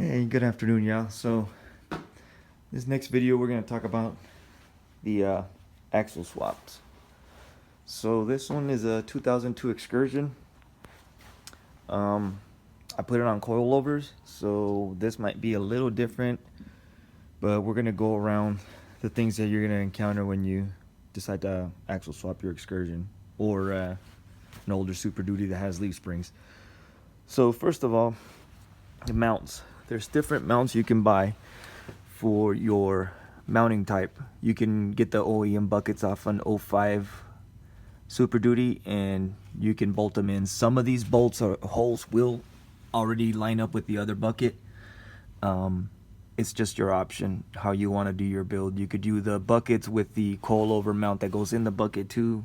Hey, good afternoon, y'all. So, this next video we're going to talk about the axle swaps. So, this one is a 2002 Excursion. I put it on coilovers, so this might be a little different, but we're going to go around the things that you're going to encounter when you decide to axle swap your Excursion or an older Super Duty that has leaf springs. So, first of all, the mounts. There's different mounts you can buy for your mounting type. You can get the OEM buckets off an 05 Super Duty and you can bolt them in. Some of these bolts or holes will already line up with the other bucket. It's just your option how you want to do your build. You could do the buckets with the coilover mount that goes in the bucket too.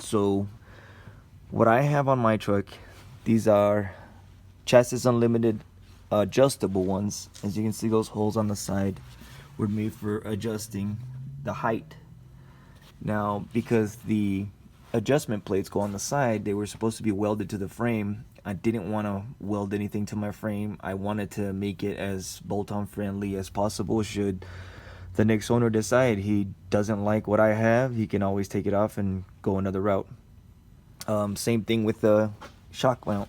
So what I have on my truck, these are Chassis Unlimited adjustable ones. As you can see, those holes on the side were made for adjusting the height. Now, because the adjustment plates go on the side, they were supposed to be welded to the frame. I didn't want to weld anything to my frame. I wanted to make it as bolt-on friendly as possible. Should the next owner decide he doesn't like what I have, he can always take it off and go another route. Same thing with the shock mount.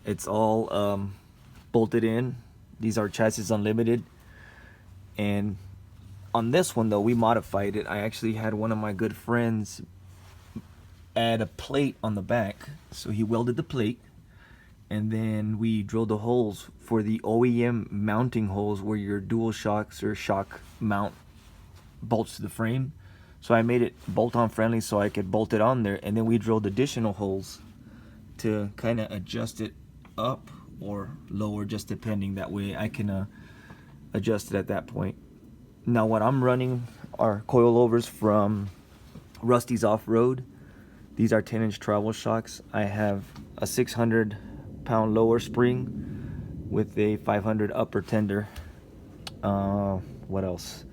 It's all bolted in. These are Chassis Unlimited. And on this one though, we modified it. I actually had one of my good friends add a plate on the back. So he welded the plate, and then we drilled the holes for the OEM mounting holes where your dual shocks or shock mount bolts to the frame. So I made it bolt-on friendly so I could bolt it on there, and then we drilled additional holes to kind of adjust it up or lower, just depending. That way I can adjust it at that point. Now what I'm running are coilovers from Rusty's Off-Road. These are 10-inch travel shocks. I have a 600-pound lower spring with a 500 upper tender. What else?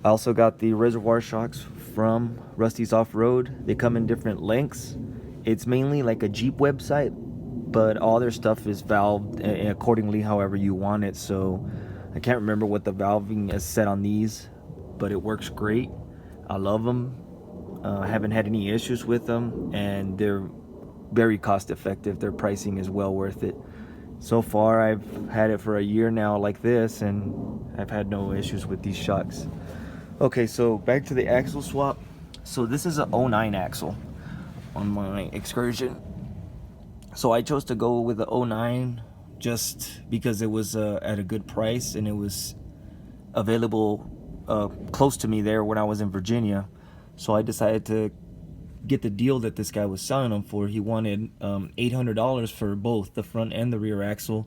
I also got the reservoir shocks from Rusty's Off-Road. They come in different lengths. It's mainly like a Jeep website, but all their stuff is valved accordingly however you want it. So I can't remember what the valving is set on these, but it works great. I love them. I haven't had any issues with them, and they're very cost effective. Their pricing is well worth it. So far I've had it for a year now like this, and I've had no issues with these shocks. Okay, so back to the axle swap. So this is a 09 axle on my Excursion. So I chose to go with the 09 just because it was at a good price, and it was available close to me there when I was in Virginia. So I decided to get the deal that this guy was selling them for. He wanted $800 for both the front and the rear axle,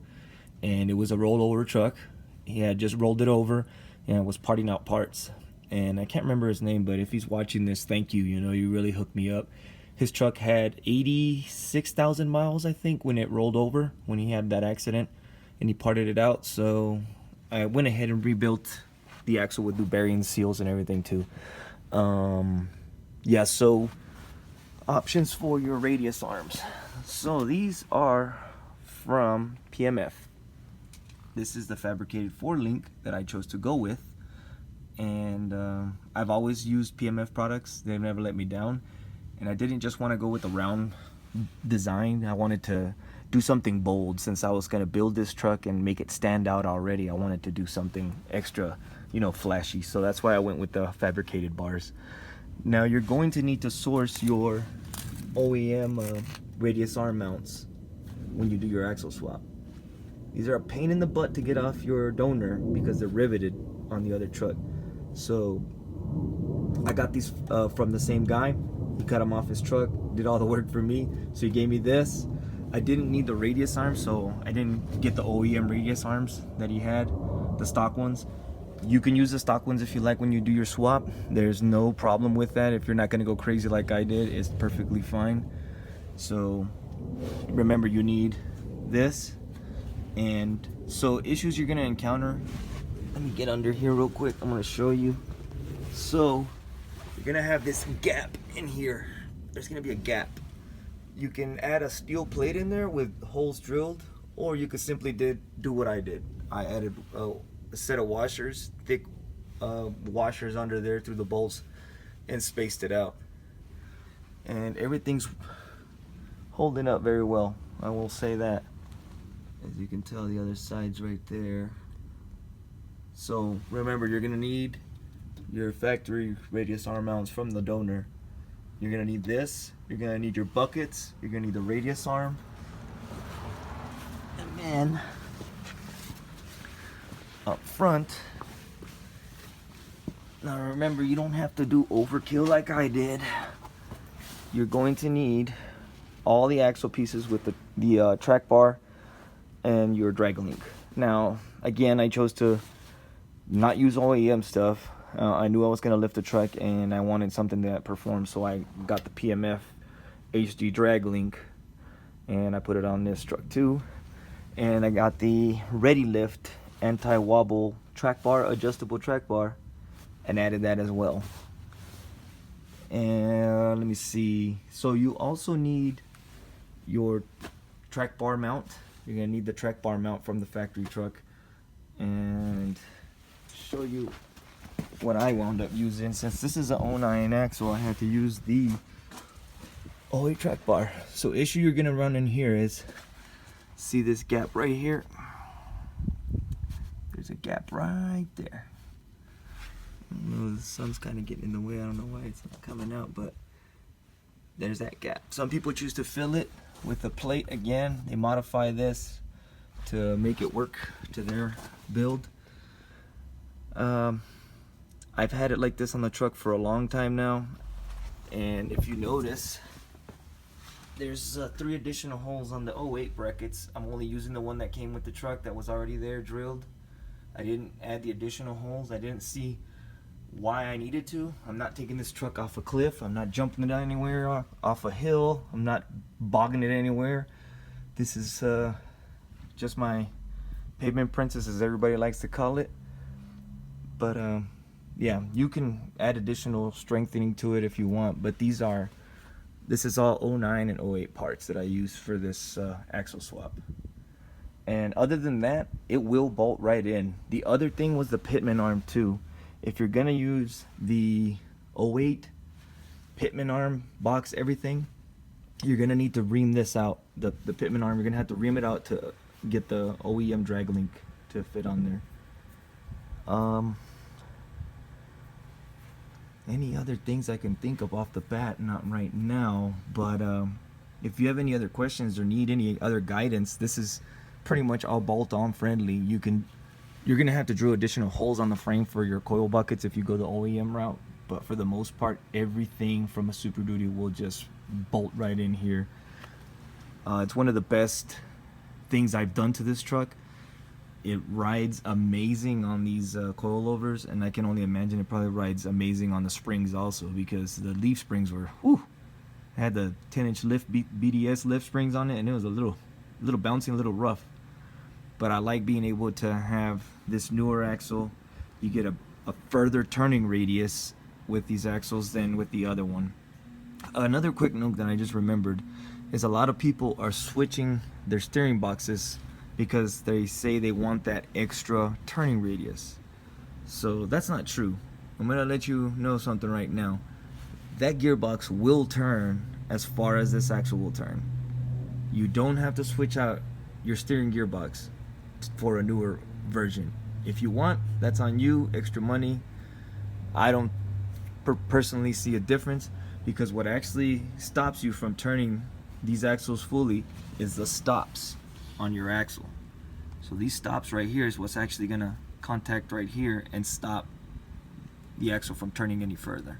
and it was a rollover truck. He had just rolled it over and was parting out parts. And I can't remember his name, but if he's watching this, thank you. You know, you really hooked me up. His truck had 86,000 miles, I think, when it rolled over, when he had that accident, and he parted it out. So I went ahead and rebuilt the axle with new bearing seals and everything too. Yeah, so options for your radius arms. So these are from PMF. This is the fabricated 4-link that I chose to go with. And I've always used PMF products. They've never let me down. And I didn't just want to go with a round design. I wanted to do something bold. Since I was going to build this truck and make it stand out already, I wanted to do something extra, you know, flashy. So that's why I went with the fabricated bars. Now you're going to need to source your OEM radius arm mounts when you do your axle swap. These are a pain in the butt to get off your donor because they're riveted on the other truck. So I got these from the same guy. He cut them off his truck, did all the work for me. So he gave me this. I didn't need the radius arms, so I didn't get the OEM radius arms that he had, the stock ones. You can use the stock ones if you like when you do your swap. There's no problem with that. If you're not gonna go crazy like I did, it's perfectly fine. So remember, you need this. And so issues you're gonna encounter, let me get under here real quick. I'm gonna show you. So you're gonna have this gap in here. There's gonna be a gap. You can add a steel plate in there with holes drilled, or you could simply do what I did. I added a set of washers, thick washers under there through the bolts, and spaced it out. And everything's holding up very well, I will say that. As you can tell, the other side's right there. So remember, you're gonna need your factory radius arm mounts from the donor. You're gonna need this, you're gonna need your buckets, you're gonna need the radius arm, and then up front, now remember, you don't have to do overkill like I did. You're going to need all the axle pieces with the track bar and your draglink. Now again, I chose to not use OEM stuff. I knew I was gonna lift a truck and I wanted something that performed, so I got the PMF HD draglink and I put it on this truck too. And I got the Readylift anti-wobble track bar, adjustable track bar, and added that as well. And let me see, so you also need your track bar mount. You're gonna need the track bar mount from the factory truck, and show you what I wound up using. Since this is an 09 axle, I had to use the 08 track bar. So issue you're gonna run in here is, see this gap right here? There's a gap right there. I don't know, the sun's kind of getting in the way. I don't know why it's not coming out, but there's that gap. Some people choose to fill it with a plate. Again, they modify this to make it work to their build. I've had it like this on the truck for a long time now, and if you notice, there's 3 additional holes on the 08 brackets. I'm only using the one that came with the truck that was already there drilled. I didn't add the additional holes. I didn't see why I needed to. I'm not taking this truck off a cliff. I'm not jumping it anywhere off a hill. I'm not bogging it anywhere. This is just my pavement princess, as everybody likes to call it. But yeah, you can add additional strengthening to it if you want, but this is all 09 and 08 parts that I use for this axle swap. And other than that, it will bolt right in. The other thing was the pitman arm too. If you're gonna use the 08 pitman arm box, everything, you're gonna need to ream this out. The pitman arm, you're gonna have to ream it out to get the OEM drag link to fit on there. Any other things I can think of off the bat? Not right now, but if you have any other questions or need any other guidance, this is pretty much all bolt-on friendly. You're gonna have to drill additional holes on the frame for your coil buckets if you go the OEM route, but for the most part, everything from a Super Duty will just bolt right in here. It's one of the best things I've done to this truck. It rides amazing on these coilovers, and I can only imagine it probably rides amazing on the springs also, because the leaf springs were, whew, had the 10-inch lift BDS lift springs on it, and it was a little bouncy, a little rough. But I like being able to have this newer axle. You get a further turning radius with these axles than with the other one. Another quick note that I just remembered is a lot of people are switching their steering boxes because they say they want that extra turning radius. So that's not true. I'm gonna let you know something right now. That gearbox will turn as far as this axle will turn. You don't have to switch out your steering gearbox for a newer version. If you want, that's on you, extra money. I don't personally see a difference, because what actually stops you from turning these axles fully is the stops on your axle. So these stops right here is what's actually gonna contact right here and stop the axle from turning any further.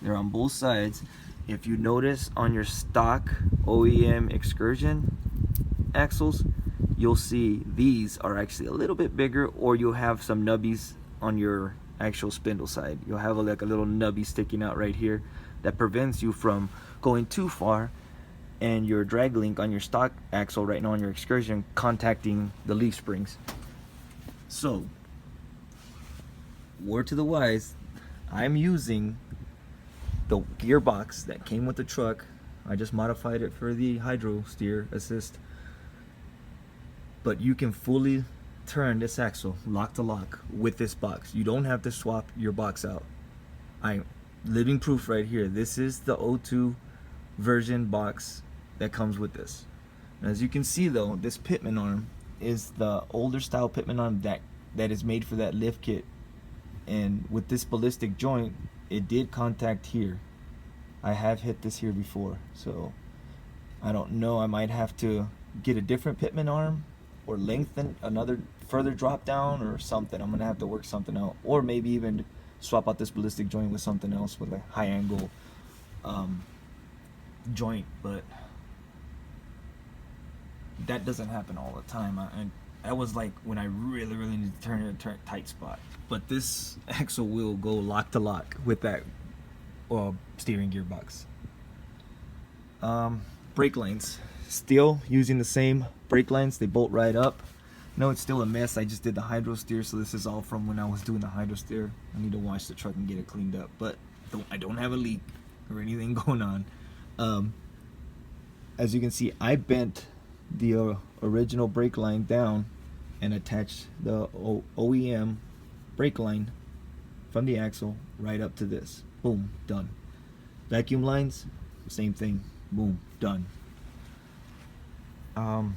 They're on both sides. If you notice on your stock OEM Excursion axles, you'll see these are actually a little bit bigger, or you'll have some nubbies on your actual spindle side. You'll have like a little nubby sticking out right here that prevents you from going too far, and your drag link on your stock axle right now on your Excursion contacting the leaf springs. So, word to the wise, I'm using the gearbox that came with the truck. I just modified it for the hydro steer assist. But but you can fully turn this axle lock to lock with this box. You don't have to swap your box out. I'm living proof right here. This is the O2 version box that comes with this. As you can see though, this pitman arm is the older style pitman arm that is made for that lift kit, and with this ballistic joint, it did contact here. I have hit this here before, so I don't know, I might have to get a different pitman arm or lengthen another further drop down or something. I'm gonna have to work something out, or maybe even swap out this ballistic joint with something else with a high angle joint, but that doesn't happen all the time. That was like when I really need to turn it in a tight spot. But this axle will go lock to lock with that steering gearbox. Brake lines, still using the same brake lines. They bolt right up. No, it's still a mess. I just did the hydro steer, so this is all from when I was doing the hydro steer. I need to wash the truck and get it cleaned up, but I don't have a leak or anything going on. As you can see, I bent the original brake line down and attached the OEM brake line from the axle right up to this. Boom, done. Vacuum lines, same thing. Boom, done. I'm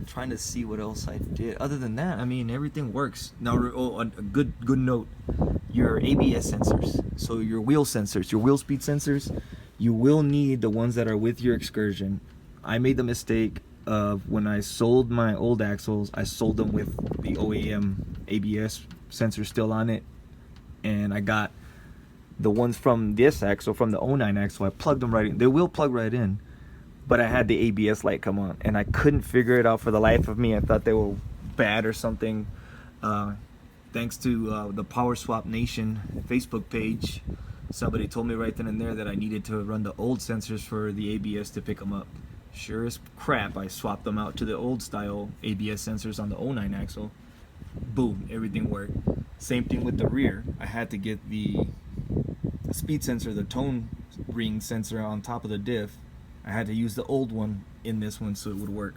trying to see what else I did. Other than that, I mean, everything works. Now, a good note, your ABS sensors. So your wheel sensors, your wheel speed sensors, you will need the ones that are with your Excursion. I made the mistake of when I sold my old axles, I sold them with the OEM ABS sensor still on it, and I got the ones from this axle, from the 09 axle, I plugged them right in. They will plug right in, but I had the ABS light come on, and I couldn't figure it out for the life of me. I thought they were bad or something. Thanks to the Power Swap Nation Facebook page, somebody told me right then and there that I needed to run the old sensors for the ABS to pick them up. Sure as crap, I swapped them out to the old style ABS sensors on the 09 axle. Boom, everything worked. Same thing with the rear. I had to get the speed sensor, the tone ring sensor on top of the diff. I had to use the old one in this one so it would work.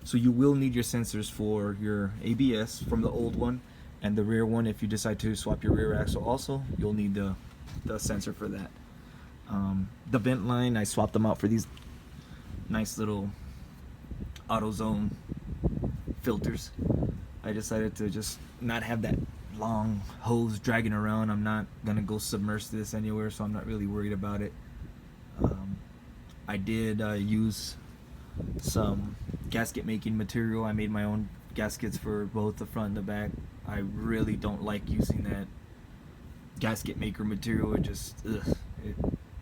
So you will need your sensors for your ABS from the old one, and the rear one, if you decide to swap your rear axle also, you'll need the sensor for that. The vent line, I swapped them out for these nice little AutoZone filters. I decided to just not have that long hose dragging around. I'm not gonna go submerge this anywhere, so I'm not really worried about it. I did use some gasket making material. I made my own gaskets for both the front and the back. I really don't like using that gasket maker material. It just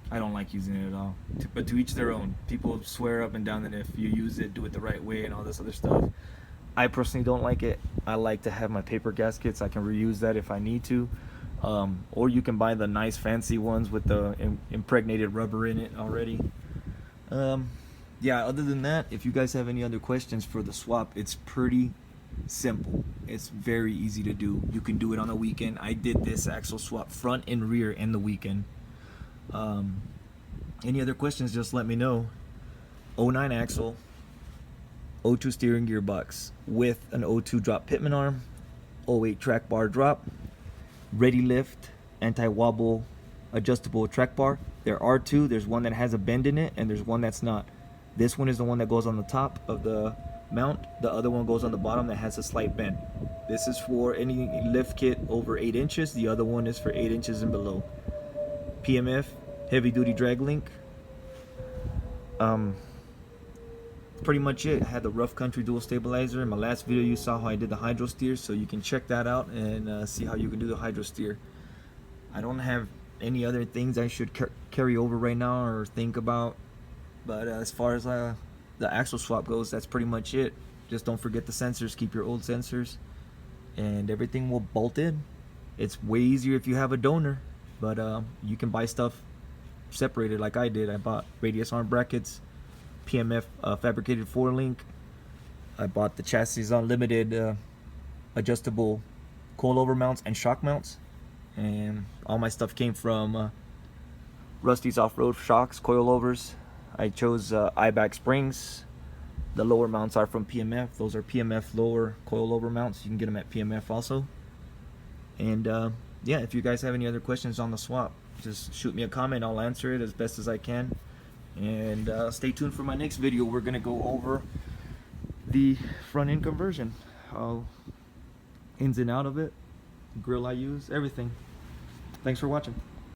I don't like using it at all. But to each their own. People swear up and down that if you use it, do it the right way and all this other stuff. I personally don't like it. I like to have my paper gaskets. I can reuse that if I need to. Or you can buy the nice fancy ones with the impregnated rubber in it already. Yeah, other than that, if you guys have any other questions for the swap, it's pretty simple. It's very easy to do. You can do it on a weekend. I did this axle swap front and rear in the weekend. Any other questions, just let me know. 09 axle, O2 steering gearbox with an O2 drop pitman arm, 08 track bar drop, Readylift anti-wobble adjustable track bar. There are two. There's one that has a bend in it and there's one that's not. This one is the one that goes on the top of the mount. The other one goes on the bottom that has a slight bend. This is for any lift kit over 8 inches. The other one is for 8 inches and below. PMF, heavy duty drag link. Pretty much it. I had the rough country dual stabilizer. In my last video you saw how I did the hydro steer, so you can check that out and see how you can do the hydro steer. I don't have any other things I should carry over right now or think about, but as far as the axle swap goes, that's pretty much it. Just don't forget the sensors. Keep your old sensors and everything will bolt in. It's way easier if you have a donor, but you can buy stuff separated like I did. I bought radius arm brackets, PMF fabricated 4-link. I bought the Chassis Unlimited adjustable coilover mounts and shock mounts, and all my stuff came from Rusty's Off-Road Shocks coilovers. I chose IBAC springs, The lower mounts are from PMF. Those are PMF lower coilover mounts. You can get them at PMF also. And yeah, if you guys have any other questions on the swap, just shoot me a comment. I'll answer it as best as I can. And stay tuned for my next video. We're gonna go over the front end conversion, how ins and out of it, grill I use, everything. Thanks for watching.